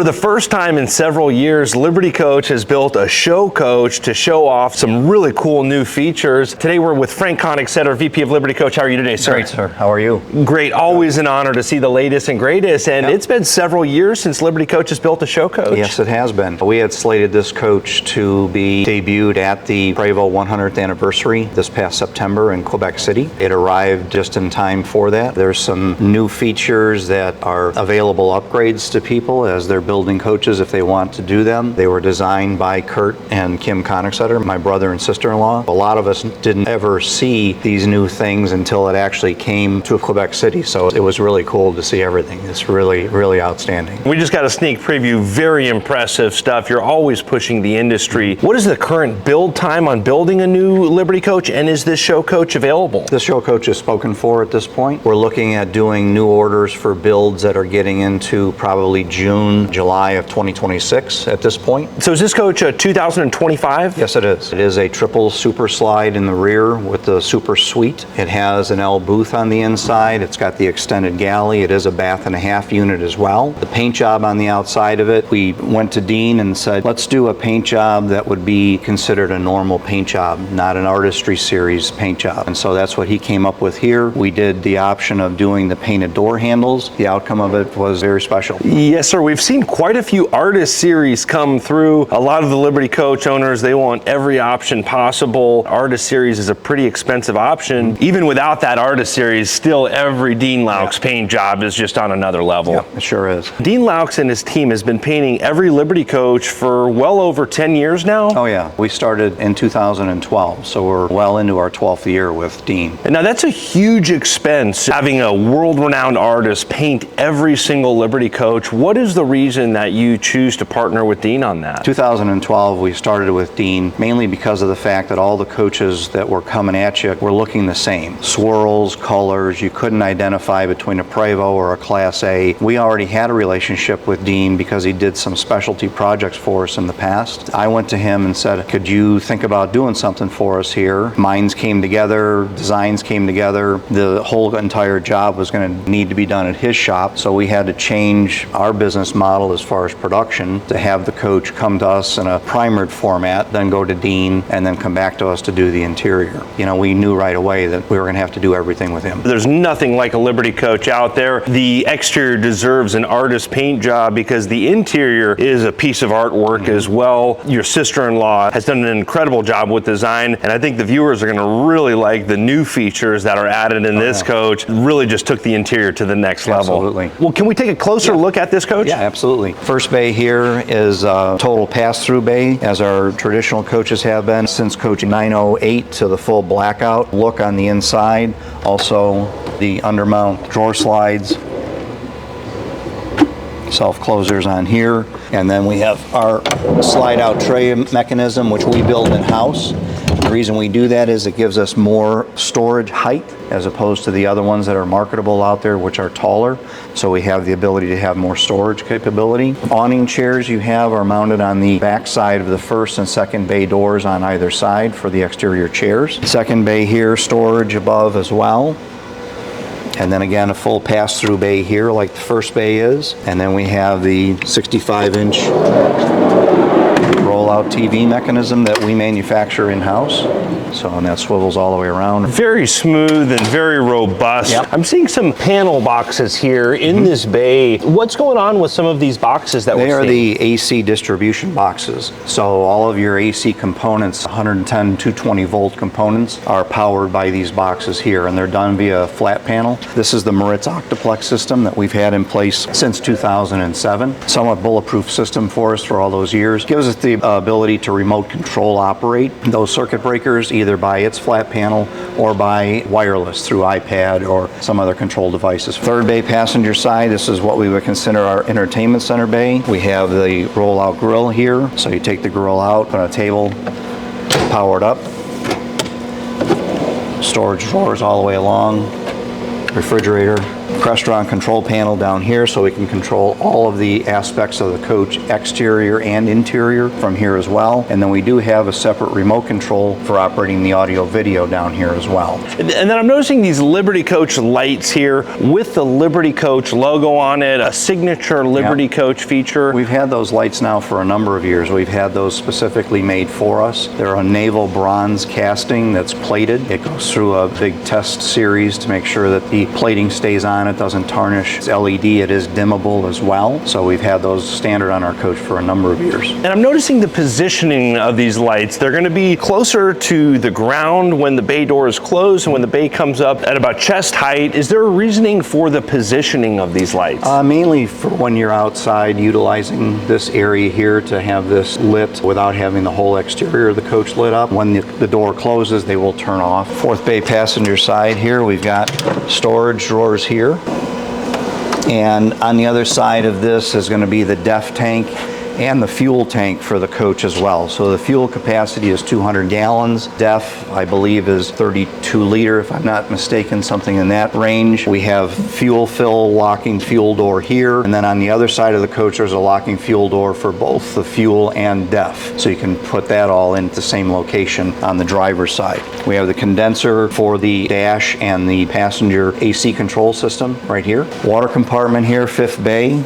For the first time in several years, Liberty Coach has built a show coach to show off some really cool new features. Today we're with Frank Koenigsetter, VP of Liberty Coach. How are you today, sir? Great, sir. How are you? Great. Always an honor to see the latest and greatest. And It's been several years since Liberty Coach has built a show coach. Yes, it has been. We had slated this coach to be debuted at the Prevost 100th anniversary this past September in Quebec City. It arrived just in time for that. There's some new features that are available upgrades to people as they're building coaches if they want to do them. They were designed by Kurt and Kim Koenigsetter, my brother and sister-in-law. A lot of us didn't ever see these new things until it actually came to Quebec City, so it was really cool to see everything. It's really, really outstanding. We just got a sneak preview. Very impressive stuff. You're always pushing the industry. What is the current build time on building a new Liberty Coach, and is this show coach available? The show coach is spoken for at this point. We're looking at doing new orders for builds that are getting into probably June, July of 2026 at this point. So is this coach a 2025? Yes, it is. It is a triple super slide in the rear with the super suite. It has an L booth on the inside. It's got the extended galley. It is a bath and a half unit as well. The paint job on the outside of it, we went to Dean and said, let's do a paint job that would be considered a normal paint job, not an artistry series paint job. And so that's what he came up with here. We did the option of doing the painted door handles. The outcome of it was very special. Yes, sir. We've seen quite a few artist series come through. A lot of the Liberty Coach owners, they want every option possible. Artist series is a pretty expensive option. Even without that artist series, still every Dean Laux paint job is just on another level. Yeah, it sure is. Dean Laux and his team has been painting every Liberty Coach for well over 10 years now. Oh yeah, we started in 2012, so we're well into our 12th year with Dean. And now that's a huge expense, having a world-renowned artist paint every single Liberty Coach. What is the reason that you choose to partner with Dean on that? 2012, we started with Dean mainly because of the fact that all the coaches that were coming at you were looking the same. Swirls, colors, you couldn't identify between a Prevost or a Class A. We already had a relationship with Dean because he did some specialty projects for us in the past. I went to him and said, could you think about doing something for us here? Minds came together, designs came together. The whole entire job was going to need to be done at his shop, so we had to change our business model as far as production to have the coach come to us in a primered format, then go to Dean, and then come back to us to do the interior. You know, we knew right away that we were going to have to do everything with him. There's nothing like a Liberty Coach out there. The exterior deserves an artist paint job because the interior is a piece of artwork as well. Your sister-in-law has done an incredible job with design, and I think the viewers are going to really like the new features that are added in this coach. Really just took the interior to the next level. Absolutely. Well, can we take a closer look at this coach? Yeah, absolutely. First bay here is a total pass-through bay, as our traditional coaches have been since coach 908 to the full blackout look on the inside. Also, the undermount drawer slides, self-closers on here, and then we have our slide-out tray mechanism, which we build in-house. The reason we do that is it gives us more storage height as opposed to the other ones that are marketable out there, which are taller. So we have the ability to have more storage capability. Awning chairs you have are mounted on the back side of the first and second bay doors on either side for the exterior chairs. Second bay here, storage above as well. And then again, a full pass-through bay here like the first bay is. And then we have the 65-inch roll-out TV mechanism that we manufacture in-house. So, and that swivels all the way around. Very smooth and very robust. Yep. I'm seeing some panel boxes here in this bay. What's going on with some of these boxes that we're seeing? They are the AC distribution boxes. So all of your AC components, 110, 220 volt components, are powered by these boxes here, and they're done via flat panel. This is the Maritz Octoplex system that we've had in place since 2007. Somewhat bulletproof system for us for all those years. Gives us the ability to remote control operate those circuit breakers either by its flat panel or by wireless through iPad or some other control devices. Third bay passenger side, this is what we would consider our entertainment center bay. We have the roll-out grill here, so you take the grill out, put on a table, power it up. Storage drawers all the way along, refrigerator, restaurant control panel down here, so we can control all of the aspects of the coach, exterior and interior, from here as well. And then we do have a separate remote control for operating the audio video down here as well. And then I'm noticing these Liberty Coach lights here with the Liberty Coach logo on it, a signature Liberty Coach feature. We've had those lights now for a number of years. We've had those specifically made for us. They're a naval bronze casting that's plated. It goes through a big test series to make sure that the plating stays on, it doesn't tarnish. It's LED, it is dimmable as well. So we've had those standard on our coach for a number of years. And I'm noticing the positioning of these lights. They're going to be closer to the ground when the bay door is closed and when the bay comes up at about chest height. Is there a reasoning for the positioning of these lights? Mainly for when you're outside utilizing this area here to have this lit without having the whole exterior of the coach lit up. When the door closes, they will turn off. Fourth bay passenger side here, we've got storage drawers here. And on the other side of this is going to be the DEF tank and the fuel tank for the coach as well. So the fuel capacity is 200 gallons. DEF, I believe, is 32 liter, if I'm not mistaken, something in that range. We have fuel fill locking fuel door here. And then on the other side of the coach, there's a locking fuel door for both the fuel and DEF. So you can put that all in the same location on the driver's side. We have the condenser for the dash and the passenger AC control system right here. Water compartment here, fifth bay.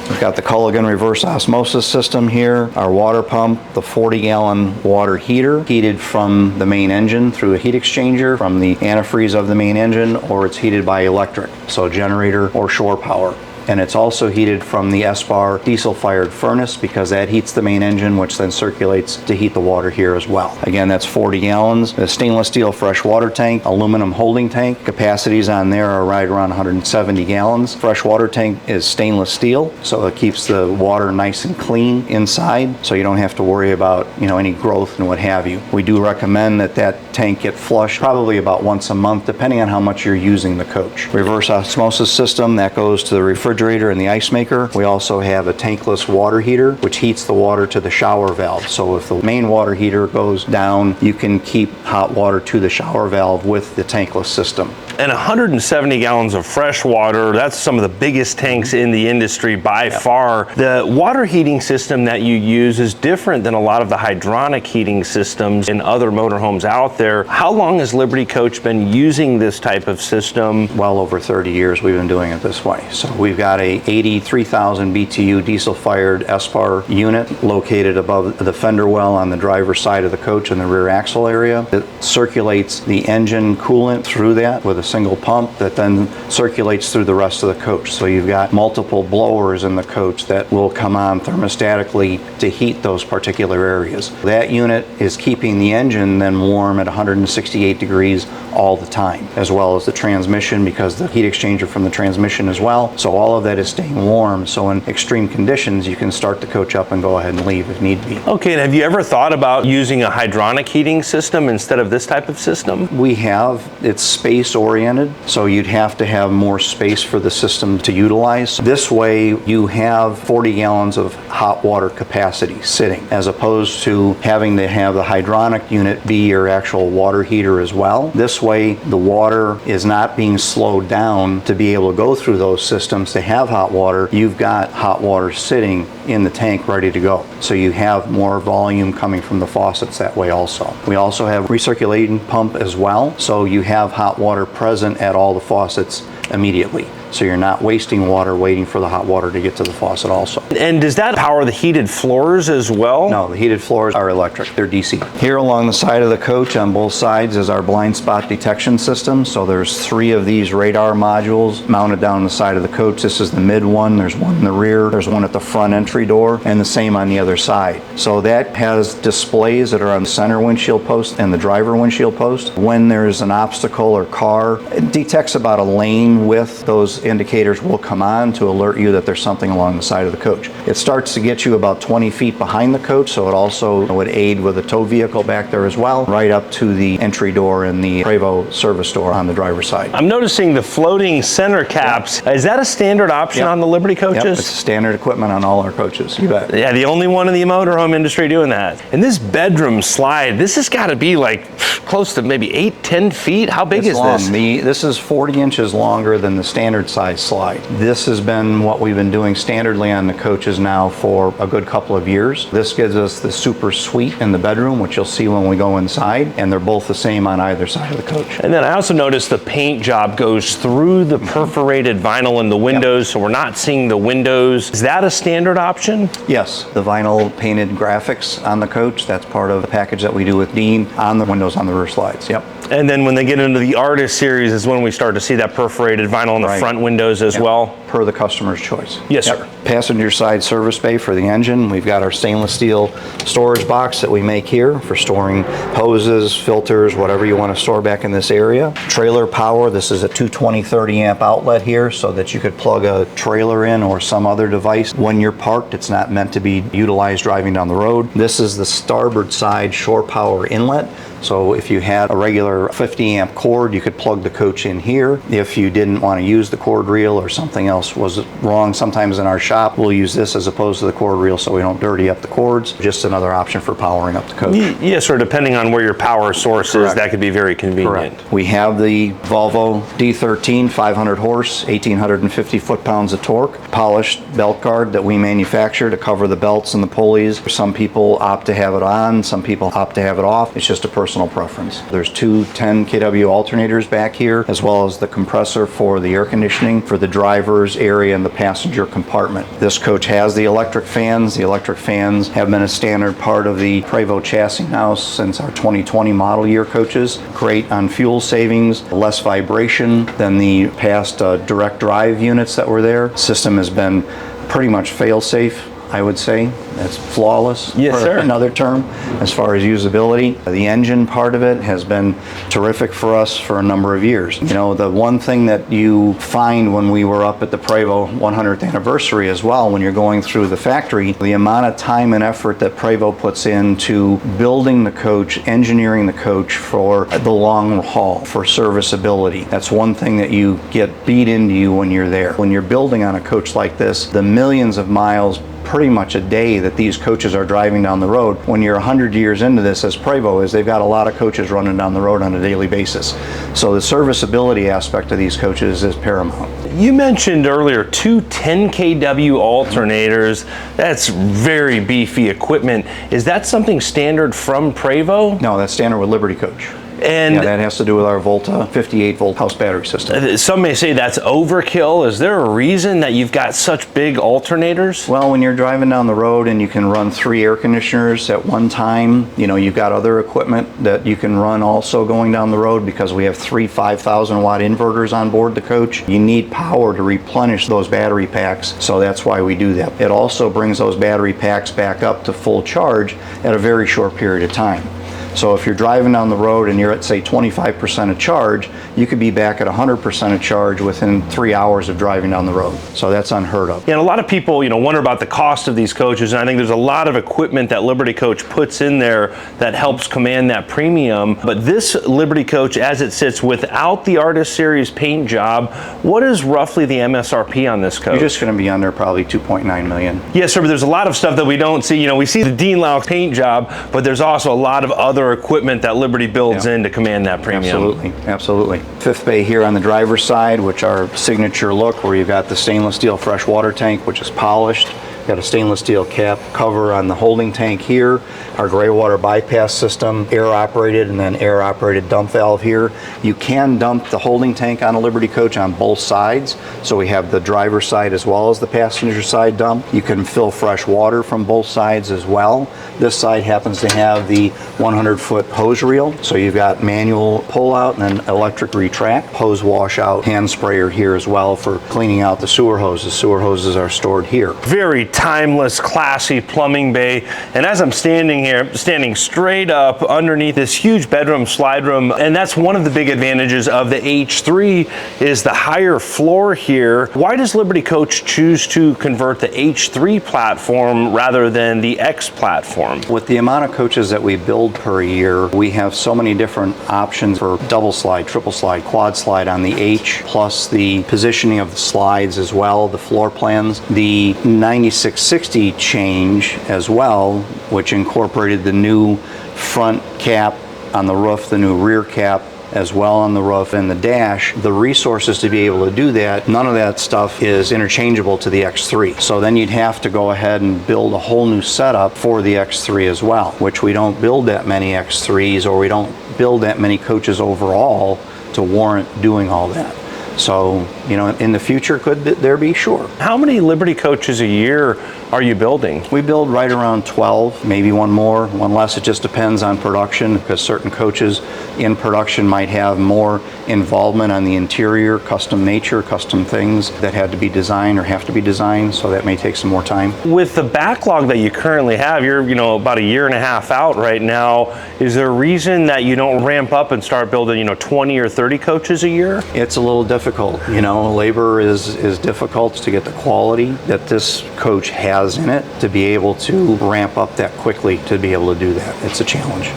We've got the Culligan reverse osmosis system here, our water pump, the 40-gallon water heater, heated from the main engine through a heat exchanger from the antifreeze of the main engine, or it's heated by electric, so generator or shore power. And it's also heated from the S-bar diesel-fired furnace because that heats the main engine, which then circulates to heat the water here as well. Again, that's 40 gallons. The stainless steel fresh water tank, aluminum holding tank. Capacities on there are right around 170 gallons. Fresh water tank is stainless steel, so it keeps the water nice and clean inside, so you don't have to worry about, any growth and what have you. We do recommend that tank get flushed probably about once a month, depending on how much you're using the coach. Reverse osmosis system, that goes to the refrigerator and the ice maker. We also have a tankless water heater, which heats the water to the shower valve. So if the main water heater goes down, you can keep hot water to the shower valve with the tankless system. And 170 gallons of fresh water, that's some of the biggest tanks in the industry by far. The water heating system that you use is different than a lot of the hydronic heating systems in other motorhomes out there. How long has Liberty Coach been using this type of system? Well over 30 years we've been doing it this way. So we've got a 83,000 BTU diesel-fired S-bar unit located above the fender well on the driver's side of the coach in the rear axle area. It circulates the engine coolant through that with a single pump that then circulates through the rest of the coach. So you've got multiple blowers in the coach that will come on thermostatically to heat those particular areas. That unit is keeping the engine then warm at 168 degrees all the time, as well as the transmission, because the heat exchanger from the transmission as well. So all of that is staying warm. So in extreme conditions, you can start the coach up and go ahead and leave if need be. Okay, and have you ever thought about using a hydronic heating system instead of this type of system? We have. It's space oriented, so you'd have to have more space for the system to utilize. This way, you have 40 gallons of hot water capacity sitting, as opposed to having to have the hydronic unit be your actual water heater as well. This way, the water is not being slowed down to be able to go through those systems to have hot water. You've got hot water sitting in the tank ready to go. So you have more volume coming from the faucets that way also. We also have recirculating pump as well, so you have hot water present at all the faucets immediately. So you're not wasting water waiting for the hot water to get to the faucet also. And does that power the heated floors as well? No, the heated floors are electric. They're DC. Here along the side of the coach on both sides is our blind spot detection system. So there's 3 of these radar modules mounted down the side of the coach. This is the mid one. There's one in the rear. There's one at the front entry door, and the same on the other side. So that has displays that are on the center windshield post and the driver windshield post. When there's an obstacle or car, it detects about a lane width. Those indicators will come on to alert you that there's something along the side of the coach. It starts to get you about 20 feet behind the coach, so it also would aid with a tow vehicle back there as well, right up to the entry door in the Prevost service door on the driver's side. I'm noticing the floating center caps. Is that a standard option on the Liberty coaches? Yep, it's standard equipment on all our coaches, you bet. Yeah, the only one in the motorhome industry doing that. And this bedroom slide, this has got to be like close to maybe 8-10 feet. How big is long. this? This is 40 inches longer than the standard size slide. This has been what we've been doing standardly on the coaches now for a good couple of years. This gives us the super suite in the bedroom, which you'll see when we go inside, and they're both the same on either side of the coach. And then I also noticed the paint job goes through the perforated vinyl in the windows, so we're not seeing the windows. Is that a standard option? Yes, the vinyl painted graphics on the coach, that's part of the package that we do with Dean on the windows on the rear slides. Yep. And then when they get into the Artist series is when we start to see that perforated vinyl on the front windows as well. Per the customer's choice. Yes, sir. Passenger side service bay for the engine. We've got our stainless steel storage box that we make here for storing hoses, filters, whatever you want to store back in this area. Trailer power. This is a 220 30 amp outlet here so that you could plug a trailer in or some other device when you're parked. It's not meant to be utilized driving down the road. This is the starboard side shore power inlet. So if you had a regular 50 amp cord, you could plug the coach in here. If you didn't want to use the cord reel or something else was wrong, sometimes in our shop, we'll use this as opposed to the cord reel so we don't dirty up the cords. Just another option for powering up the coach. Yes, or depending on where your power source is, that could be very convenient. Correct. We have the Volvo D13, 500 horse, 1,850 foot-pounds of torque, polished belt guard that we manufacture to cover the belts and the pulleys. Some people opt to have it on, some people opt to have it off. It's just a personal preference. There's two 10 kW alternators back here, as well as the compressor for the air conditioning for the driver's area and the passenger compartment. This coach has the electric fans. The electric fans have been a standard part of the Prevost chassis now since our 2020 model year coaches. Great on fuel savings, less vibration than the past direct drive units that were there. System has been pretty much fail-safe, I would say. It's flawless, yes, for sir. Another term, as far as usability. The engine part of it has been terrific for us for a number of years. You know, the one thing that you find when we were up at the Prevost 100th anniversary as well, when you're going through the factory, the amount of time and effort that Prevost puts into building the coach, engineering the coach for the long haul, for serviceability. That's one thing that you get beat into you when you're there. When you're building on a coach like this, the millions of miles pretty much a day that these coaches are driving down the road. When you're 100 years into this, as Prevost is, they've got a lot of coaches running down the road on a daily basis. So the serviceability aspect of these coaches is paramount. You mentioned earlier two 10 kW alternators. That's very beefy equipment. Is that something standard from Prevost? No, that's standard with Liberty Coach. And that has to do with our Volta 58 volt house battery system. Some may say that's overkill. Is there a reason that you've got such big alternators? Well, when you're driving down the road and you can run 3 air conditioners at one time, you know, you've got other equipment that you can run also going down the road because we have 3 5,000 watt inverters on board the coach. You need power to replenish those battery packs, so that's why we do that. It also brings those battery packs back up to full charge at a very short period of time. So if you're driving down the road and you're at, say, 25% of charge, you could be back at 100% of charge within 3 hours of driving down the road. So that's unheard of. Yeah, and a lot of people, wonder about the cost of these coaches, and I think there's a lot of equipment that Liberty Coach puts in there that helps command that premium. But this Liberty Coach, as it sits without the Artist Series paint job, what is roughly the MSRP on this coach? You're just going to be under probably $2.9 million. Yes, sir, but there's a lot of stuff that we don't see. We see the Dean Lau paint job, but there's also a lot of other equipment that Liberty builds in to command that premium. Absolutely, absolutely. Fifth bay here on the driver's side, which our signature look, where you've got the stainless steel fresh water tank, which is polished. Got a stainless steel cap cover on the holding tank here. Our gray water bypass system, air operated, and then air operated dump valve here. You can dump the holding tank on a Liberty Coach on both sides. So we have the driver's side as well as the passenger side dump. You can fill fresh water from both sides as well. This side happens to have the 100-foot hose reel. So you've got manual pull out and then electric retract. Hose washout hand sprayer here as well for cleaning out the sewer hoses. Sewer hoses are stored here. Very timeless, classy plumbing bay. And as I'm standing here, standing straight up underneath this huge bedroom, slide room, and that's one of the big advantages of the H3 is the higher floor here. Why does Liberty Coach choose to convert the H3 platform rather than the X platform? With the amount of coaches that we build per year, we have so many different options for double slide, triple slide, quad slide on the H, plus the positioning of the slides as well, the floor plans. The 9660 change as well, which incorporated the new front cap on the roof, the new rear cap as well on the roof and the dash. The resources to be able to do that, none of that stuff is interchangeable to the X3. So then you'd have to go ahead and build a whole new setup for the X3 as well, which we don't build that many X3s, or we don't build that many coaches overall to warrant doing all that. So, you know, in the future, could there be? Sure. How many Liberty Coaches a year are you building? We build right around 12, maybe one more, one less. It just depends on production, because certain coaches in production might have more involvement on the interior, custom nature, custom things that had to be designed or have to be designed, so that may take some more time. With the backlog that you currently have, you're about a year and a half out right now. Is there a reason that you don't ramp up and start building 20 or 30 coaches a year? It's a little difficult. Labor is difficult to get the quality that this coach has in it to be able to ramp up that quickly to be able to do that. It's a challenge.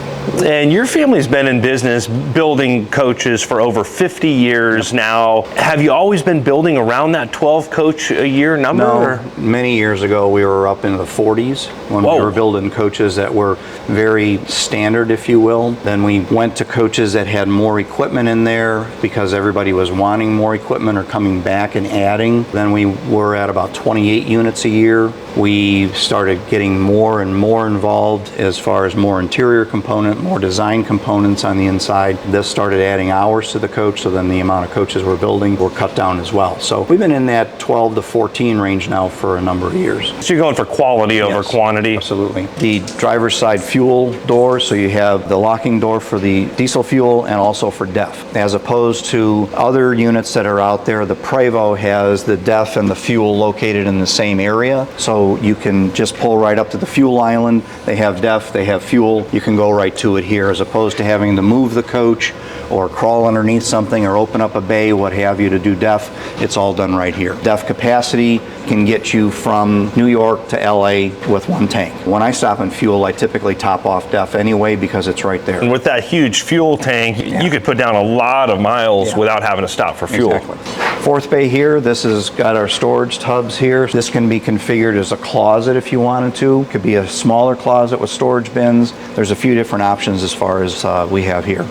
And your family's been in business building coaches for over 50 years now. Have you always been building around that 12 coach a year number? No, many years ago we were up in the 40s when we were building coaches that were very standard, if you will. Then we went to coaches that had more equipment in there because everybody was wanting more equipment or coming back and adding. Then we were at about 28 units a year. We started getting more and more involved as far as more interior component, more design components on the inside. This started adding hours to the coach, so then the amount of coaches we're building were cut down as well. So we've been in that 12 to 14 range now for a number of years. So you're going for quality over quantity? Absolutely. The driver's side fuel door, so you have the locking door for the diesel fuel and also for DEF. As opposed to other units that are out there, the Prevost has the DEF and the fuel located in the same area. So you can just pull right up to the fuel island. They have DEF, they have fuel. You can go right to it here, as opposed to having to move the coach or crawl underneath something or open up a bay, what have you, to do DEF. It's all done right here. DEF capacity can get you from New York to LA with one tank. When I stop and fuel, I typically top off DEF anyway because it's right there. And with that huge fuel tank, you could put down a lot of miles without having to stop for fuel. Exactly. Fourth bay here, this has got our storage tubs here. This can be configured as a closet if you wanted to. It could be a smaller closet with storage bins. There's a few different options as far as we have here.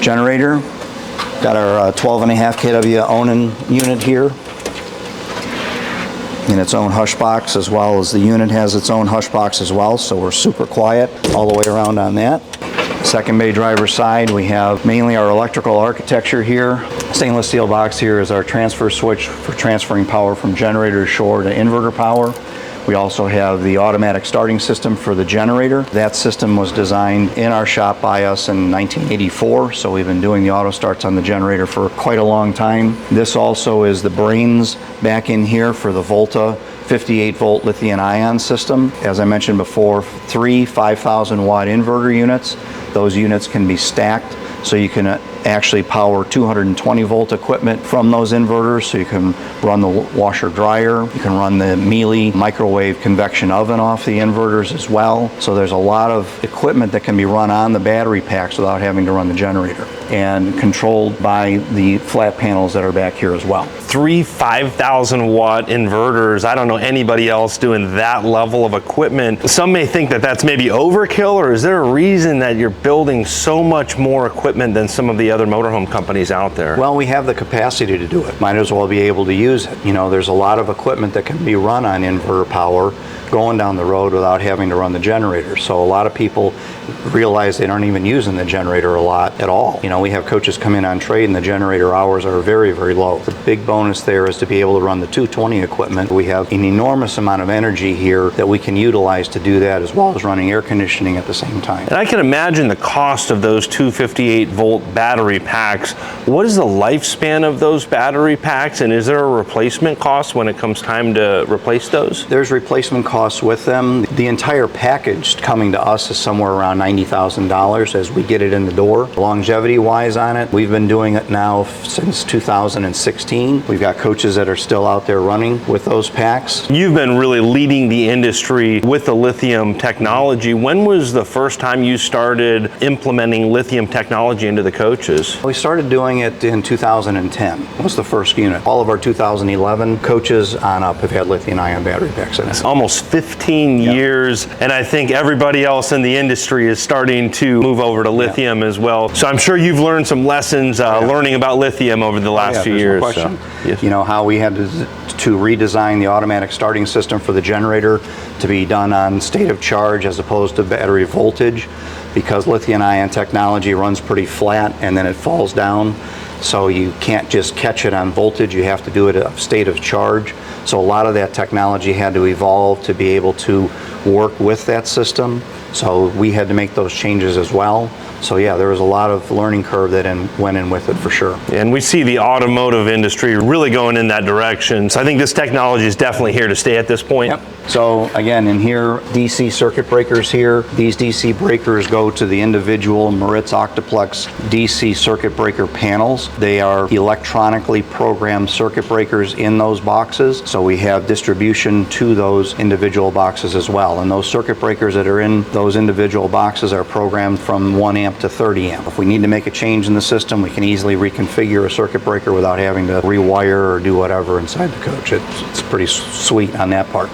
Generator, got our 12.5 kW Onan unit here in its own hush box, as well as the unit has its own hush box as well, so we're super quiet all the way around on that. Second bay driver's side, we have mainly our electrical architecture here. Stainless steel box here is our transfer switch for transferring power from generator shore to inverter power. We also have the automatic starting system for the generator. That system was designed in our shop by us in 1984, so we've been doing the auto starts on the generator for quite a long time. This also is the brains back in here for the Volta 58 volt lithium ion system. As I mentioned before, 3 5,000 watt inverter units. Those units can be stacked, so you can actually power 220 volt equipment from those inverters, so you can run the washer dryer, you can run the Mealy microwave convection oven off the inverters as well. So there's a lot of equipment that can be run on the battery packs without having to run the generator, and controlled by the flat panels that are back here as well. 3 5,000 watt inverters. I don't know anybody else doing that level of equipment. Some may think that that's maybe overkill, or is there a reason that you're building so much more equipment than some of the other motorhome companies out there? Well, we have the capacity to do it. Might as well be able to use it. There's a lot of equipment that can be run on inverter power going down the road without having to run the generator. So a lot of people realize they aren't even using the generator a lot at all. You know, we have coaches come in on trade and the generator hours are very, very low. The big bonus there is to be able to run the 220 equipment. We have an enormous amount of energy here that we can utilize to do that, as well as running air conditioning at the same time. And I can imagine the cost of those 258 volt battery packs. What is the lifespan of those battery packs, and is there a replacement cost when it comes time to replace those? There's replacement costs with them. The entire package coming to us is somewhere around $90,000 as we get it in the door. Longevity wise on it, we've been doing it now since 2016. We've got coaches that are still out there running with those packs. You've been really leading the industry with the lithium technology. When was the first time you started implementing lithium technology into the coaches? We started doing it in 2010, was the first unit. All of our 2011 coaches on up have had lithium-ion battery packs in it. Almost 15 years, and I think everybody else in the industry is starting to move over to lithium as well. So I'm sure you've learned some lessons learning about lithium over the last few years. No question. So, yes. You know, how we had to redesign the automatic starting system for the generator to be done on state of charge as opposed to battery voltage, because lithium-ion technology runs pretty flat and then it falls down. So you can't just catch it on voltage, you have to do it at a state of charge. So a lot of that technology had to evolve to be able to work with that system. So we had to make those changes as well. So yeah, there was a lot of learning curve that went in with it for sure. And we see the automotive industry really going in that direction. So I think this technology is definitely here to stay at this point. Yep. So again, in here, DC circuit breakers here. These DC breakers go to the individual Maritz Octoplex DC circuit breaker panels. They are electronically programmed circuit breakers in those boxes. So we have distribution to those individual boxes as well. And those circuit breakers that are in those individual boxes are programmed from 1 amp to 30 amp. If we need to make a change in the system, we can easily reconfigure a circuit breaker without having to rewire or do whatever inside the coach. It's pretty sweet on that part.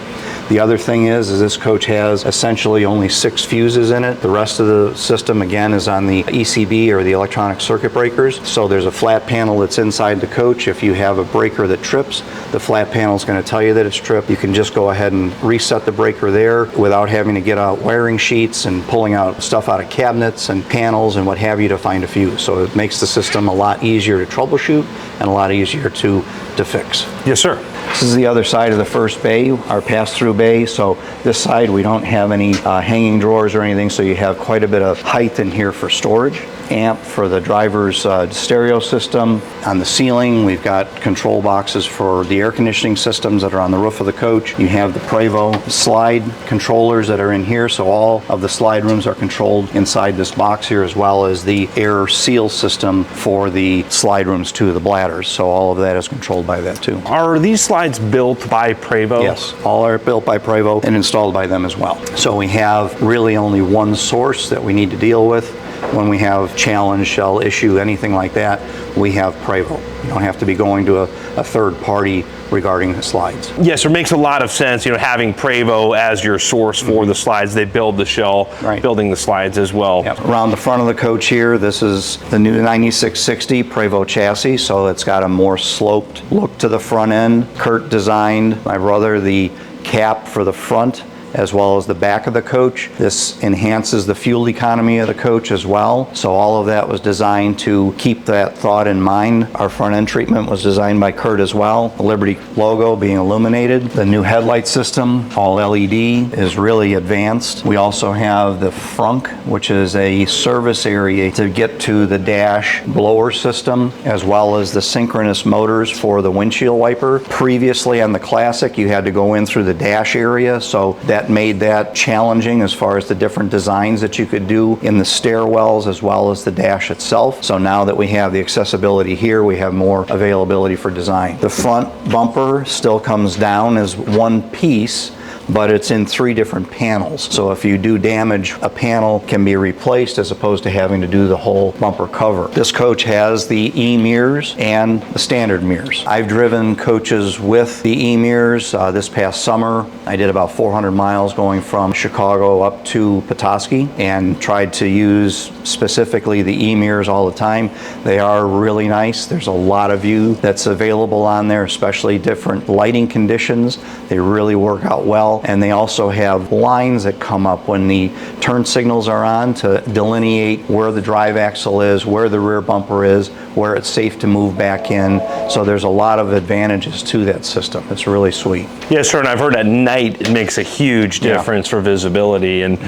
The other thing is this coach has essentially only 6 fuses in it. The rest of the system, again, is on the ECB or the electronic circuit breakers. So there's a flat panel that's inside the coach. If you have a breaker that trips, the flat panel is going to tell you that it's tripped. You can just go ahead and reset the breaker there without having to get out wiring sheets and pulling out stuff out of cabinets and panels and what have you to find a fuse. So it makes the system a lot easier to troubleshoot and a lot easier to fix. Yes, sir. This is the other side of the first bay, our pass-through bay. So this side we don't have any hanging drawers or anything, so you have quite a bit of height in here for storage. Amp for the driver's stereo system. On the ceiling, we've got control boxes for the air conditioning systems that are on the roof of the coach. You have the Prevost slide controllers that are in here, so all of the slide rooms are controlled inside this box here, as well as the air seal system for the slide rooms too, the bladders. So all of that is controlled by that too. Are these slides built by Prevost? Yes, all are built by Prevost and installed by them as well. So we have really only one source that we need to deal with. When we have challenge, shell, issue, anything like that, we have Prevost. You don't have to be going to a third party regarding the slides. Yes, it makes a lot of sense, you know, having Prevost as your source for the slides. They build the shell, building the slides as well. Yep. Around the front of the coach here, this is the new 9660 Prevost chassis, so it's got a more sloped look to the front end. Kurt designed, my brother, the cap for the front as well as the back of the coach. This enhances the fuel economy of the coach as well. So all of that was designed to keep that thought in mind. Our front end treatment was designed by Kurt as well. The Liberty logo being illuminated. The new headlight system, all LED, is really advanced. We also have the frunk, which is a service area to get to the dash blower system, as well as the synchronous motors for the windshield wiper. Previously on the Classic, you had to go in through the dash area, so that made that challenging as far as the different designs that you could do in the stairwells as well as the dash itself. So now that we have the accessibility here, we have more availability for design. The front bumper still comes down as one piece, but it's in 3 different panels. So if you do damage, a panel can be replaced as opposed to having to do the whole bumper cover. This coach has the E-mirrors and the standard mirrors. I've driven coaches with the E-mirrors this past summer. I did about 400 miles going from Chicago up to Petoskey and tried to use specifically the E-mirrors all the time. They are really nice. There's a lot of view that's available on there, especially different lighting conditions. They really work out well. well. And they also have lines that come up when the turn signals are on to delineate where the drive axle is, where the rear bumper is, where it's safe to move back in. So there's a lot of advantages to that system. It's really sweet. Yes, sir, and I've heard at night it makes a huge difference for visibility. And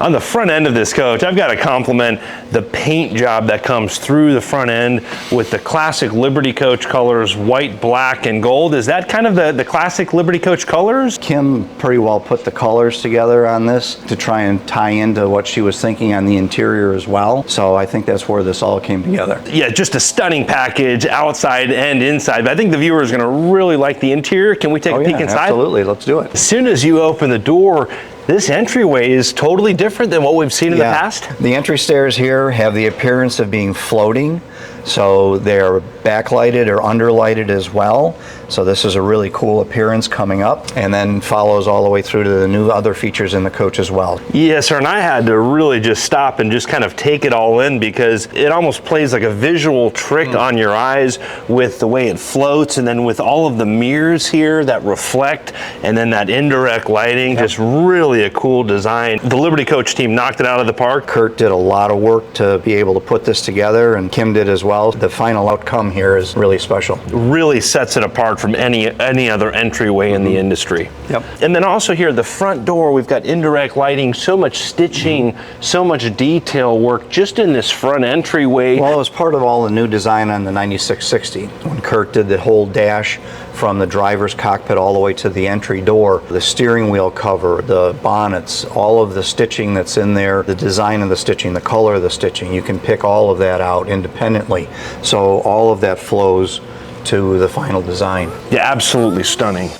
on the front end of this coach, I've got to compliment the paint job that comes through the front end with the classic Liberty Coach colors, white, black, and gold. Is that kind of the classic Liberty Coach colors? Kim pretty well put the colors together on this to try and tie into what she was thinking on the interior as well. So I think that's where this all came together. Yeah, just a stunning package outside and inside. But I think the viewer is going to really like the interior. Can we take a peek inside? Absolutely, let's do it. As soon as you open the door, this entryway is totally different than what we've seen in the past. The entry stairs here have the appearance of being floating, so they're backlighted or underlighted as well. So this is a really cool appearance coming up, and then follows all the way through to the new other features in the coach as well. Yes, sir, and I had to really just stop and just kind of take it all in, because it almost plays like a visual trick on your eyes with the way it floats, and then with all of the mirrors here that reflect, and then that indirect lighting, just really a cool design. The Liberty Coach team knocked it out of the park. Kurt did a lot of work to be able to put this together, and Kim did as well. The final outcome here is really special. Really sets it apart from any other entryway in the industry. Yep. And then also here, the front door, we've got indirect lighting, so much stitching, so much detail work just in this front entryway. Well, it was part of all the new design on the 9660. When Kurt did the whole dash from the driver's cockpit all the way to the entry door, the steering wheel cover, the bonnets, all of the stitching that's in there, the design of the stitching, the color of the stitching, you can pick all of that out independently. So all of that flows to the final design. Yeah, absolutely stunning.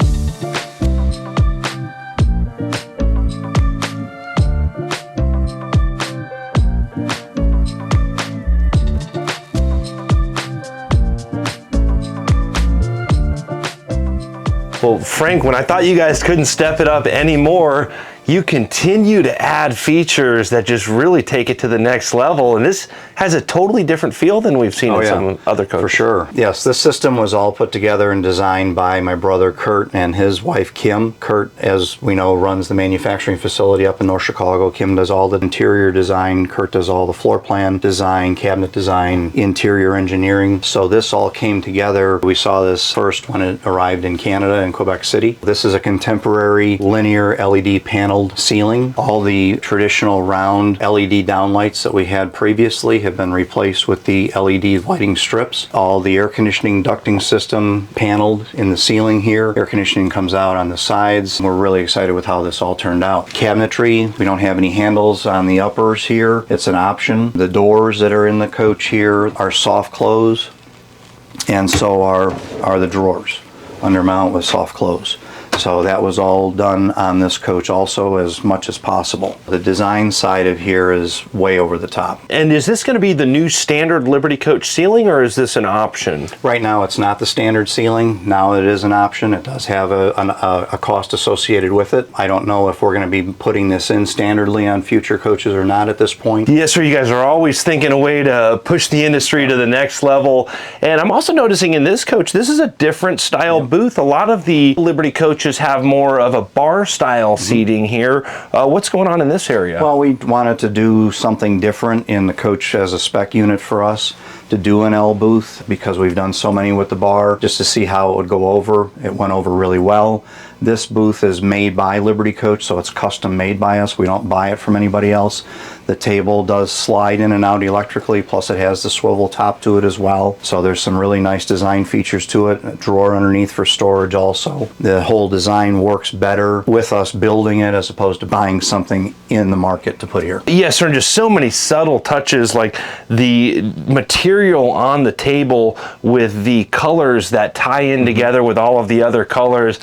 Well, Frank, when I thought you guys couldn't step it up anymore, you continue to add features that just really take it to the next level. And this has a totally different feel than we've seen in some other coaches. For sure. Yes, this system was all put together and designed by my brother Kurt and his wife Kim. Kurt, as we know, runs the manufacturing facility up in North Chicago. Kim does all the interior design. Kurt does all the floor plan design, cabinet design, interior engineering. So this all came together. We saw this first when it arrived in Canada in Quebec City. This is a contemporary linear LED panel ceiling. All the traditional round LED downlights that we had previously have been replaced with the LED lighting strips. All the air conditioning ducting system paneled in the ceiling here. Air conditioning comes out on the sides. We're really excited with how this all turned out. Cabinetry, we don't have any handles on the uppers here. It's an option. The doors that are in the coach here are soft close, and so are the drawers under mount with soft close. So that was all done on this coach also as much as possible. The design side of here is way over the top. And is this going to be the new standard Liberty Coach ceiling, or is this an option? Right now it's not the standard ceiling. Now it is an option. It does have a cost associated with it. I don't know if we're going to be putting this in standardly on future coaches or not at this point. Yes, sir. You guys are always thinking a way to push the industry to the next level. And I'm also noticing in this coach, this is a different style booth. A lot of the Liberty coaches have more of a bar style seating here. What's going on in this area? Well, we wanted to do something different in the coach as a spec unit for us, to do an L booth, because we've done so many with the bar, just to see how it would go over. It went over really well. This booth is made by Liberty Coach, so it's custom made by us. We don't buy it from anybody else. The table does slide in and out electrically, plus it has the swivel top to it as well. So there's some really nice design features to it. A drawer underneath for storage also. The whole design works better with us building it as opposed to buying something in the market to put here. Yes, sir, and just so many subtle touches, like the material on the table with the colors that tie in together with all of the other colors.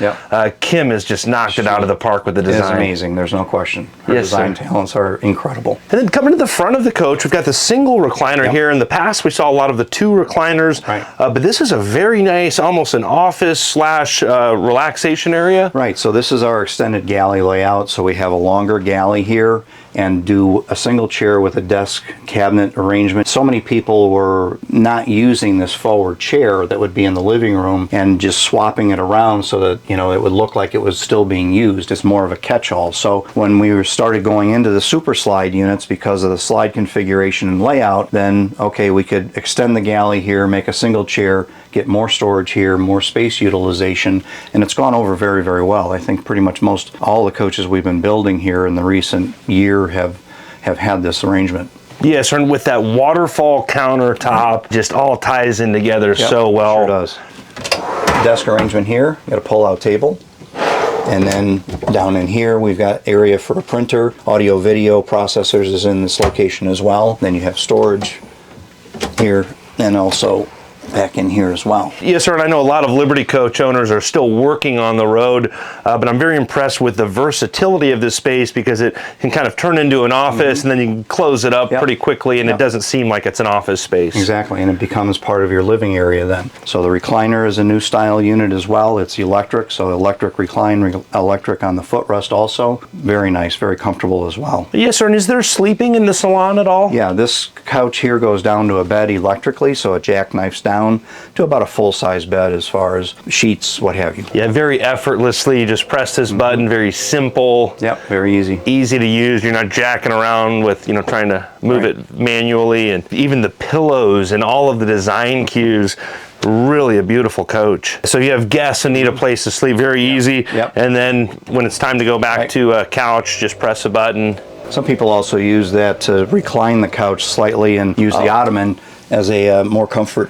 Kim has just knocked it out of the park with the design. It's amazing, there's no question. Her design talents are incredible. And then coming to the front of the coach, we've got the single recliner here. In the past, we saw a lot of the two recliners, but this is a very nice, almost an office slash relaxation area. Right, so this is our extended galley layout. So we have a longer galley here, and do a single chair with a desk cabinet arrangement. So many people were not using this forward chair that would be in the living room and just swapping it around so that, you know, it would look like it was still being used. It's more of a catch-all. So when we started going into the super slide units, because of the slide configuration and layout, then okay, we could extend the galley here, make a single chair, get more storage here, more space utilization, and it's gone over very, very well. I think pretty much all the coaches we've been building here in the recent year have had this arrangement. Yes, and with that waterfall countertop, just all ties in together so well. Sure does. Desk arrangement here, got a pull-out table. And then down in here, we've got area for a printer. Audio video processors is in this location as well. Then you have storage here and also back in here as well. Yes, sir, and I know a lot of Liberty Coach owners are still working on the road, but I'm very impressed with the versatility of this space because it can kind of turn into an office and then you can close it up pretty quickly and it doesn't seem like it's an office space. Exactly, and it becomes part of your living area then. So the recliner is a new style unit as well. It's electric, so electric recline, electric on the footrest also. Very nice, very comfortable as well. Yes, sir, and is there sleeping in the salon at all? Yeah, this couch here goes down to a bed electrically, so it jackknifes down to about a full-size bed as far as sheets, what have you. Yeah, very effortlessly. You just press this button, very simple. Yep, very easy. Easy to use. You're not jacking around with, you know, trying to move it manually. And even the pillows and all of the design cues, really a beautiful coach. So you have guests and need a place to sleep, very easy. Yep. And then when it's time to go back to a couch, just press a button. Some people also use that to recline the couch slightly and use the ottoman as a more comfort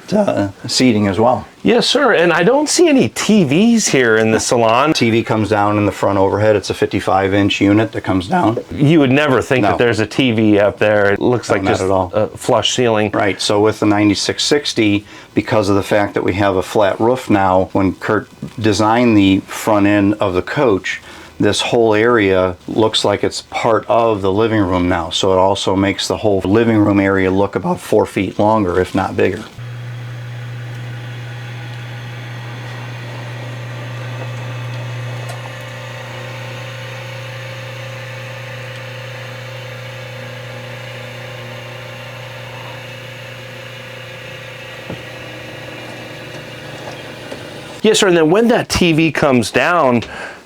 seating as well. Yes, sir. And I don't see any TVs here in the salon. TV comes down in the front overhead. It's a 55-inch unit that comes down. You would never think that there's a TV up there. It looks like just a flush ceiling. Right. So with the 9660, because of the fact that we have a flat roof now, when Kurt designed the front end of the coach, this whole area looks like it's part of the living room now. So it also makes the whole living room area look about 4 feet longer, if not bigger. Yes, sir. And then when that TV comes down,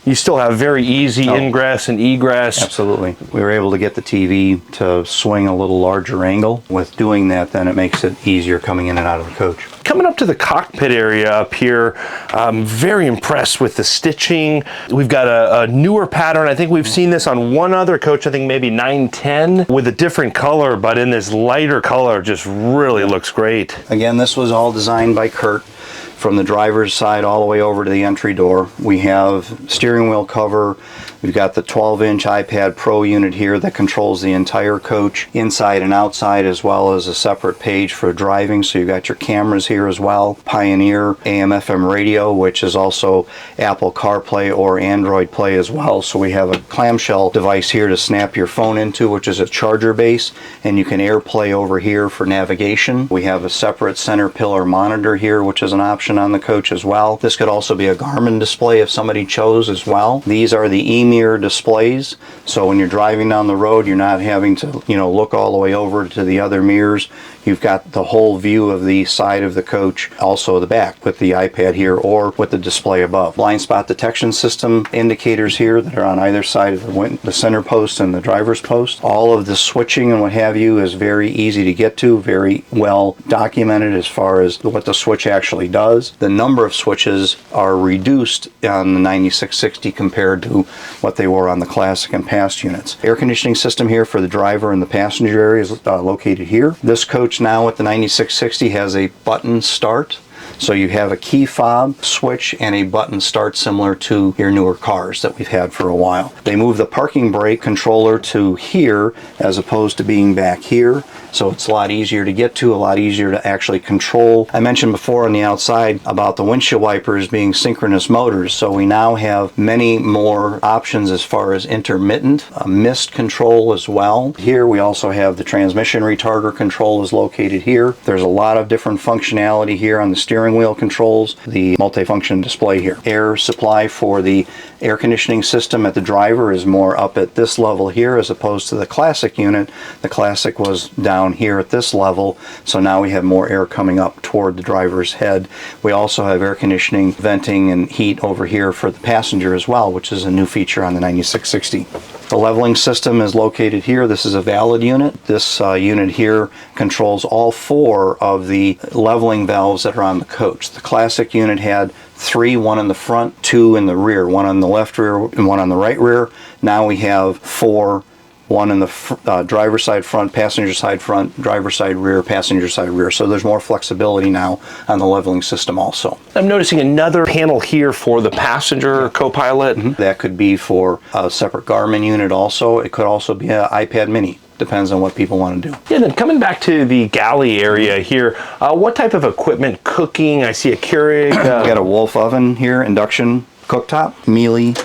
you still have very easy ingress and egress. Absolutely. We were able to get the TV to swing a little larger angle. With doing that, then it makes it easier coming in and out of the coach. Coming up to the cockpit area up here, I'm very impressed with the stitching. We've got a newer pattern. I think we've seen this on one other coach, I think maybe 910, with a different color, but in this lighter color, just really looks great. Again, this was all designed by Kurt. From the driver's side all the way over to the entry door, we have steering wheel cover. We've got the 12-inch iPad Pro unit here that controls the entire coach inside and outside, as well as a separate page for driving. So you've got your cameras here as well. Pioneer AM/FM radio, which is also Apple CarPlay or Android Play as well. So we have a clamshell device here to snap your phone into, which is a charger base, and you can AirPlay over here for navigation. We have a separate center pillar monitor here, which is an option on the coach as well. This could also be a Garmin display if somebody chose as well. These are the e-mirror displays, so when you're driving down the road, you're not having to, you know, look all the way over to the other mirrors. You've got the whole view of the side of the coach, also the back with the iPad here or with the display above. Blind spot detection system indicators here that are on either side of the center post and the driver's post. All of the switching and what have you is very easy to get to, very well documented as far as what the switch actually does. The number of switches are reduced on the 9660 compared to what they were on the Classic and past units. Air conditioning system here for the driver and the passenger area is located here. This coach now with the 9660 has a button start. So you have a key fob, switch, and a button start similar to your newer cars that we've had for a while. They move the parking brake controller to here as opposed to being back here. So it's a lot easier to get to, a lot easier to actually control. I mentioned before on the outside about the windshield wipers being synchronous motors. So we now have many more options as far as intermittent, mist control as well. Here we also have the transmission retarder control is located here. There's a lot of different functionality here on the steering steering wheel controls the multifunction display here. Air supply for the air conditioning system at the driver is more up at this level here as opposed to the Classic unit. The Classic was down here at this level, so now we have more air coming up toward the driver's head. We also have air conditioning, venting, and heat over here for the passenger as well, which is a new feature on the 9660. The leveling system is located here. This is a valid unit. This unit here controls all 4 of the leveling valves that are on the coach. The Classic unit had 3, 1 in the front, 2 in the rear, 1 on the left rear and 1 on the right rear. Now we have 4, 1 in the driver's side front, passenger side front, driver's side rear, passenger side rear. So there's more flexibility now on the leveling system also. I'm noticing another panel here for the passenger co-pilot. That could be for a separate Garmin unit also. It could also be an iPad mini. Depends on what people want to do. Yeah, then coming back to the galley area here, what type of equipment? Cooking, I see a Keurig. We got a Wolf oven here, induction cooktop, Mealy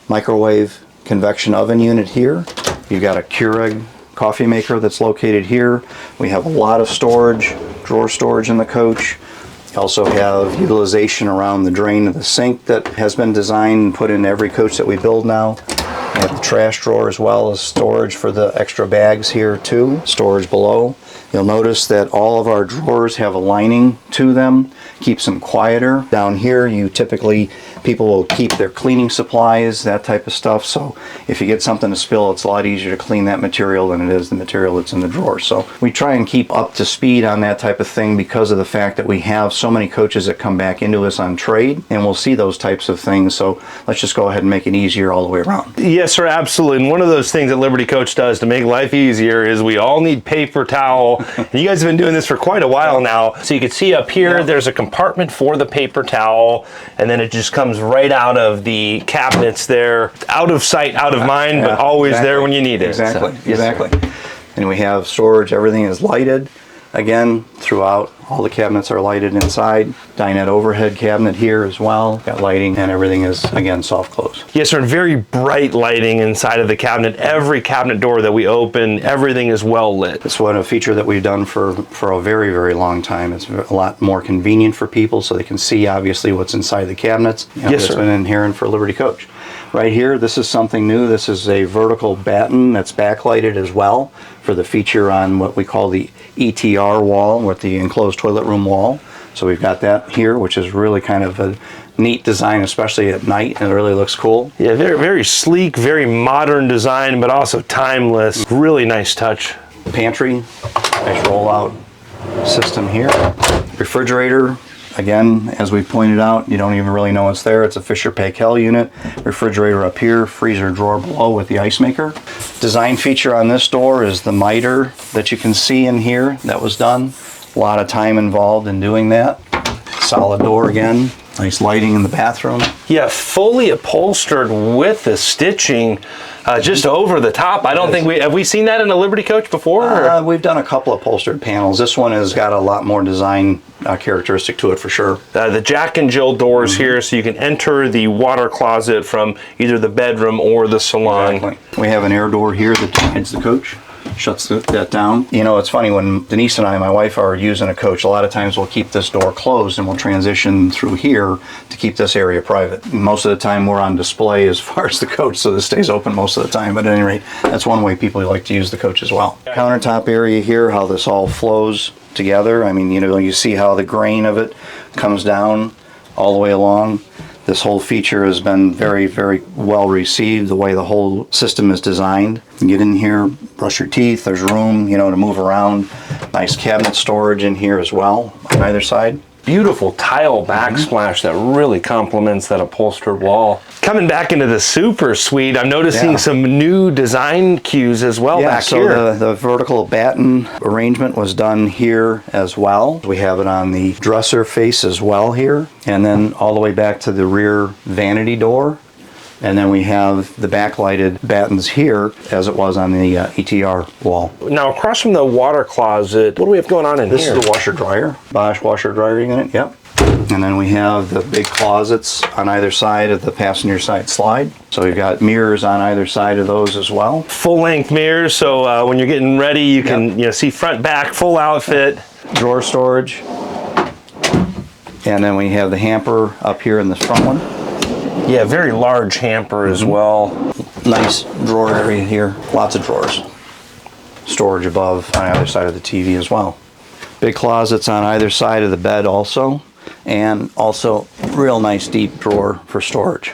microwave convection oven unit here. You've got a Keurig coffee maker that's located here. We have a lot of storage, drawer storage in the coach. You also have utilization around the drain of the sink that has been designed and put in every coach that we build now. We have the trash drawer as well as storage for the extra bags here too, storage below. You'll notice that all of our drawers have a lining to them, keeps them quieter. Down here, people will keep their cleaning supplies, that type of stuff. So if you get something to spill, it's a lot easier to clean that material than it is the material that's in the drawer. So we try and keep up to speed on that type of thing because of the fact that we have so many coaches that come back into us on trade, and we'll see those types of things. So let's just go ahead and make it easier all the way around. Yes, sir, absolutely. And one of those things that Liberty Coach does to make life easier is we all need paper towel. And you guys have been doing this for quite a while now. So you can see up here, there's a compartment for the paper towel, and then it just comes right out of the cabinets there. Out of sight, out of mind, but always there when you need it. Exactly, So, yes, exactly. And we have storage, everything is lighted. Again, throughout, all the cabinets are lighted inside. Dinette overhead cabinet here as well. Got lighting, and everything is, again, soft close. Yes, sir, and very bright lighting inside of the cabinet. Every cabinet door that we open, everything is well lit. It's a feature that we've done for a very, very long time. It's a lot more convenient for people so they can see, obviously, what's inside the cabinets. Yes, sir. It's been inherent for Liberty Coach. Right here, this is something new. This is a vertical batten that's backlighted as well for the feature on what we call the ETR wall, with the enclosed toilet room wall. So we've got that here, which is really kind of a neat design, especially at night, and it really looks cool. Yeah, very, very sleek, very modern design, but also timeless. Really nice touch. Pantry, nice rollout system here. Refrigerator. Again, as we pointed out, you don't even really know it's there. It's a Fisher-Paykel unit. Refrigerator up here, freezer drawer below with the ice maker. Design feature on this door is the miter that you can see in here that was done. A lot of time involved in doing that. Solid door again. Nice lighting in the bathroom. Yeah, fully upholstered with the stitching just over the top. I don't think have we seen that in a Liberty Coach before? We've done a couple of upholstered panels. This one has got a lot more design characteristic to it for sure. The Jack and Jill doors here, so you can enter the water closet from either the bedroom or the salon. Exactly. We have an air door here that hides the coach. Shuts that down. You know, it's funny, when Denise and I, my wife, are using a coach, a lot of times we'll keep this door closed and we'll transition through here to keep this area private. Most of the time we're on display as far as the coach, so this stays open most of the time. But at any rate, that's one way people like to use the coach as well. Countertop area here, how this all flows together. I mean, you know, you see how the grain of it comes down all the way along. This whole feature has been very, very well received, the way the whole system is designed. You get in here, brush your teeth, there's room, you know, to move around. Nice cabinet storage in here as well on either side. Beautiful tile backsplash that really complements that upholstered wall. Coming back into the super suite, I'm noticing some new design cues as well back here. So the vertical batten arrangement was done here as well. We have it on the dresser face as well here, and then all the way back to the rear vanity door. And then we have the backlighted battens here as it was on the ETR wall. Now across from the water closet, what do we have going on in This here? is the washer dryer, Bosch washer dryer unit, yep. And then we have the big closets on either side of the passenger side slide. So we've got mirrors on either side of those as well. Full length mirrors, so when you're getting ready, you can see front, back, full outfit. Drawer storage. And then we have the hamper up here in this front one. Yeah, very large hamper as well. Nice drawer area here. Lots of drawers. Storage above on the other side of the TV as well. Big closets on either side of the bed also. And also real nice deep drawer for storage.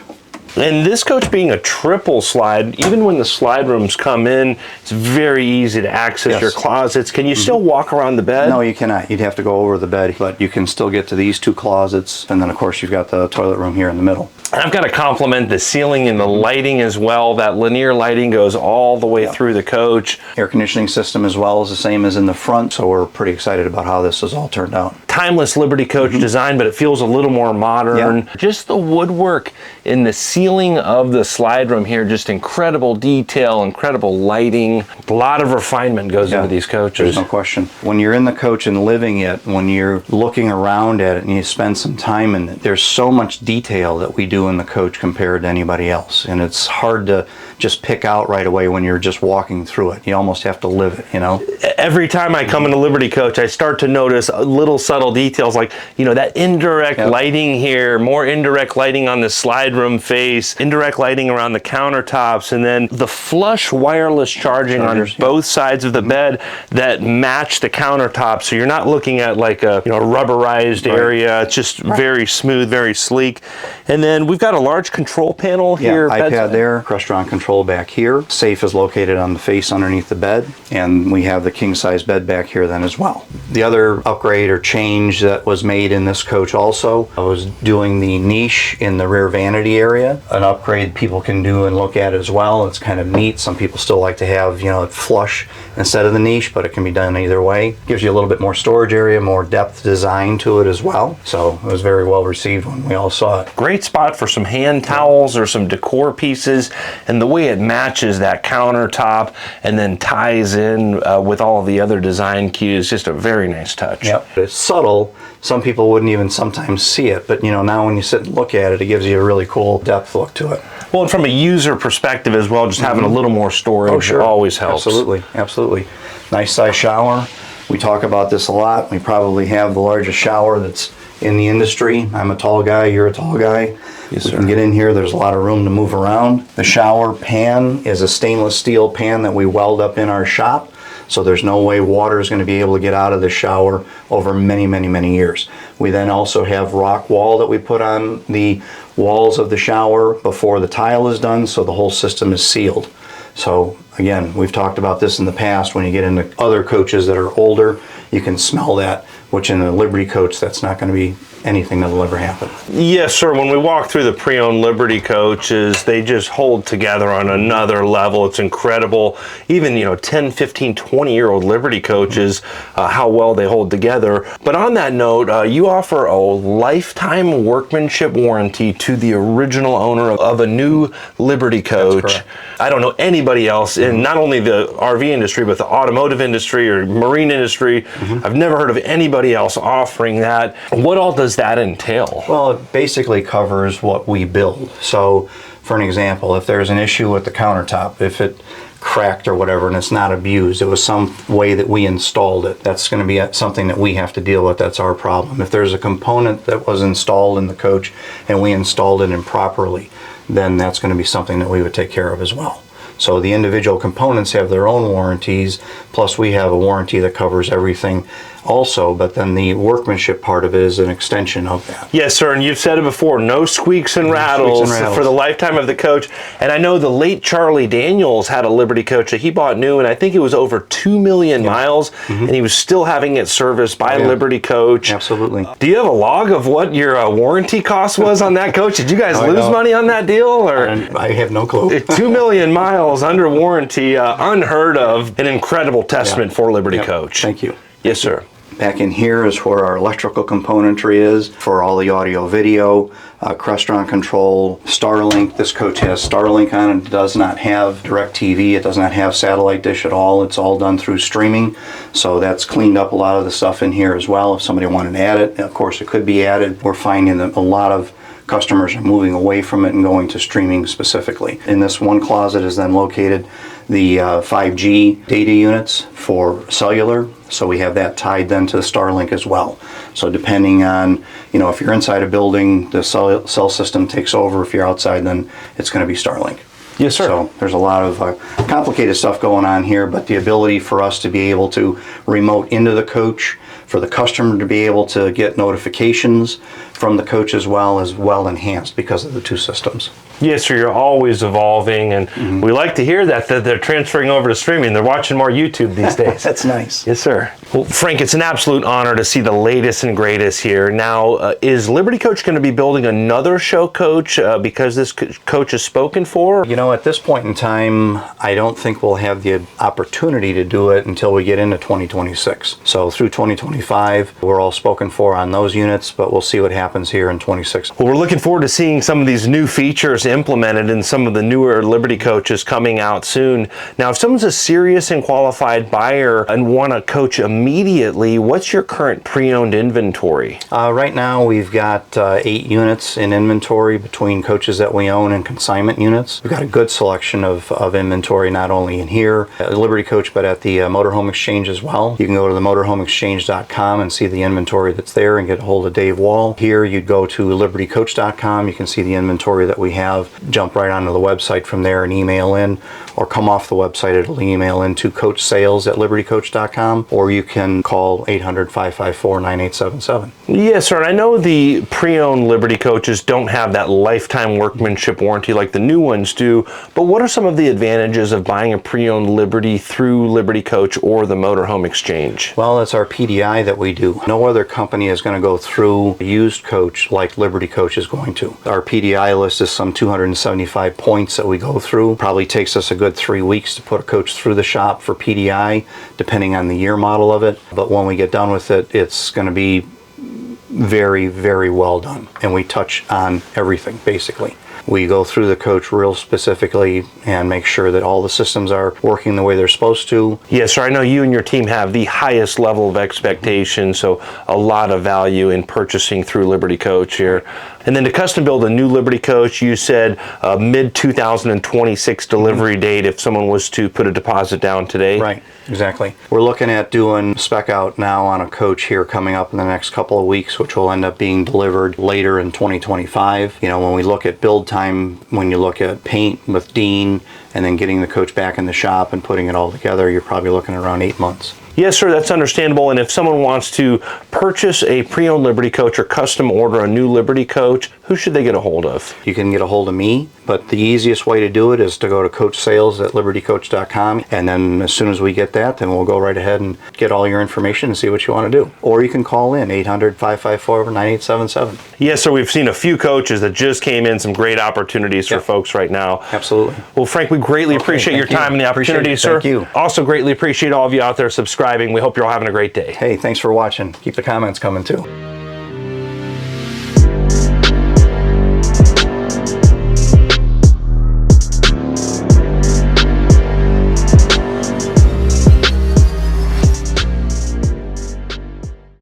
And this coach being a triple slide, even when the slide rooms come in, it's very easy to access your closets. Can you still walk around the bed? No, you cannot. You'd have to go over the bed, but you can still get to these two closets. And then, of course, you've got the toilet room here in the middle. I've got to compliment the ceiling and the lighting as well. That linear lighting goes all the way through the coach. Air conditioning system as well is the same as in the front, so we're pretty excited about how this has all turned out. Timeless Liberty coach design, but it feels a little more modern. Just the woodwork in the ceiling of the slide room here, just incredible detail, incredible lighting. A lot of refinement goes into these coaches. There's no question. When you're in the coach and living it, when you're looking around at it and you spend some time in it, there's so much detail that we do in the coach compared to anybody else. And it's hard to just pick out right away when you're just walking through it. You almost have to live it, you know? Every time I come in a Liberty coach, I start to notice little subtle details like, you know, that indirect lighting here, more indirect lighting on the slide room face, indirect lighting around the countertops, and then the flush wireless charging on both sides of the bed that match the countertops. So you're not looking at like a, you know, rubberized area. It's just very smooth, very sleek. And then we've got a large control panel here. iPad there, restaurant control back here. Safe is located on the face underneath the bed, and we have the king size bed back here then as well. The other upgrade or change that was made in this coach also was doing the niche in the rear vanity area. An upgrade people can do and look at as well. It's kind of neat. Some people still like to have, you know, it flush instead of the niche, but it can be done either way. Gives you a little bit more storage area, more depth design to it as well. So it was very well received when we all saw it. Great spot for some hand towels or some decor pieces, and the way it matches that countertop and then ties in with all of the other design cues, just a very nice touch. Yep. It's subtle. Some people wouldn't even sometimes see it, but you know, now when you sit and look at it, it gives you a really cool depth look to it. Well, and from a user perspective as well, just having a little more storage always helps. Absolutely, absolutely. Nice size shower. We talk about this a lot. We probably have the largest shower that's in the industry. I'm a tall guy, you're a tall guy. Yes, we sir. can get in here, there's a lot of room to move around. The shower pan is a stainless steel pan that we weld up in our shop, so there's no way water is going to be able to get out of the shower over many, many, many years. We then also have rock wall that we put on the walls of the shower before the tile is done, so the whole system is sealed. So again, we've talked about this in the past. When you get into other coaches that are older, you can smell that, which in a Liberty coach, that's not going to be anything that'll ever happen. Yes, sir. When we walk through the pre-owned Liberty coaches, they just hold together on another level. It's incredible. Even, you know, 10, 15, 20-year-old Liberty coaches, how well they hold together. But on that note, you offer a lifetime workmanship warranty to the original owner of a new Liberty coach. I don't know anybody else in not only the RV industry, but the automotive industry or marine industry. I've never heard of anybody else offering that. What all does that entail? Well, it basically covers what we build. So, for an example, if there's an issue with the countertop, if it cracked or whatever and it's not abused, it was some way that we installed it, that's going to be something that we have to deal with. That's our problem. If there's a component that was installed in the coach and we installed it improperly, then that's going to be something that we would take care of as well. So the individual components have their own warranties, plus we have a warranty that covers everything also, but then the workmanship part of it is an extension of that. Yes, sir, and you've said it before, no squeaks and rattles for the lifetime of the coach. And I know the late Charlie Daniels had a Liberty coach that he bought new, and I think it was over 2 million miles, and he was still having it serviced by a Liberty coach. Absolutely. Do you have a log of what your warranty cost was on that coach? Did you guys lose money on that deal? Or I have no clue. 2 million miles under warranty, unheard of, an incredible testament for Liberty coach. Thank you. Yes, sir. Back in here is where our electrical componentry is for all the audio video, restaurant control, Starlink. This coach has Starlink on it. It does not have DirecTV. It does not have satellite dish at all. It's all done through streaming. So that's cleaned up a lot of the stuff in here as well. If somebody wanted to add it, of course it could be added. We're finding that a lot of customers are moving away from it and going to streaming specifically. In this one closet is then located the 5G data units for cellular. So we have that tied then to Starlink as well. So depending on, if you're inside a building, the cell system takes over. If you're outside, then it's going to be Starlink. Yes, sir. So there's a lot of complicated stuff going on here, but the ability for us to be able to remote into the coach, for the customer to be able to get notifications from the coach as well is well enhanced because of the two systems. Yes, sir. You're always evolving, and we like to hear that they're transferring over to streaming. They're watching more YouTube these days. That's nice. Yes, sir. Well, Frank, it's an absolute honor to see the latest and greatest here. Now, is Liberty Coach going to be building another show coach because this coach is spoken for? At this point in time, I don't think we'll have the opportunity to do it until we get into 2026. So through 2025, we're all spoken for on those units, but we'll see what happens here in 26. Well, we're looking forward to seeing some of these new features implemented in some of the newer Liberty coaches coming out soon. Now, if someone's a serious and qualified buyer and want a coach immediately, what's your current pre-owned inventory? Right now, we've got 8 units in inventory between coaches that we own and consignment units. We've got a good selection of inventory, not only in here at Liberty Coach, but at the Motorhome Exchange as well. You can go to the motorhomeexchange.com and see the inventory that's there and get a hold of Dave Wall. Here, you'd go to libertycoach.com. You can see the inventory that we have. Jump right onto the website from there and email in, or come off the website. It'll email in to coachsales@libertycoach.com, or you can call 800-554-9877. Yes, sir. And I know the pre-owned Liberty coaches don't have that lifetime workmanship warranty like the new ones do, but what are some of the advantages of buying a pre-owned Liberty through Liberty Coach or the Motorhome Exchange? Well, it's our PDI that we do. No other company is going to go through a used coach like Liberty Coach is going to. Our PDI list is some 275 points that we go through. Probably takes us a good 3 weeks to put a coach through the shop for PDI, depending on the year model of it. But when we get done with it, it's going to be very, very well done. And we touch on everything, basically. We go through the coach real specifically and make sure that all the systems are working the way they're supposed to. Yes, sir. I know you and your team have the highest level of expectation, so a lot of value in purchasing through Liberty Coach here. And then to custom build a new Liberty Coach, you said mid-2026 delivery date if someone was to put a deposit down today. Right, exactly. We're looking at doing spec out now on a coach here coming up in the next couple of weeks, which will end up being delivered later in 2025. When we look at build time, when you look at paint with Dean and then getting the coach back in the shop and putting it all together, you're probably looking at around 8 months. Yes, sir, that's understandable. And if someone wants to purchase a pre-owned Liberty Coach or custom order a new Liberty Coach, who should they get a hold of? You can get a hold of me, but the easiest way to do it is to go to coachsales@libertycoach.com, and then as soon as we get that, then we'll go right ahead and get all your information and see what you want to do. Or you can call in 800-554-9877. Yes, sir, we've seen a few coaches that just came in, some great opportunities for folks right now. Absolutely. Well, Frank, we greatly appreciate your time and the opportunity, sir. Thank you. Also greatly appreciate all of you out there subscribing. We hope you're all having a great day. Hey, thanks for watching. Keep the comments coming too.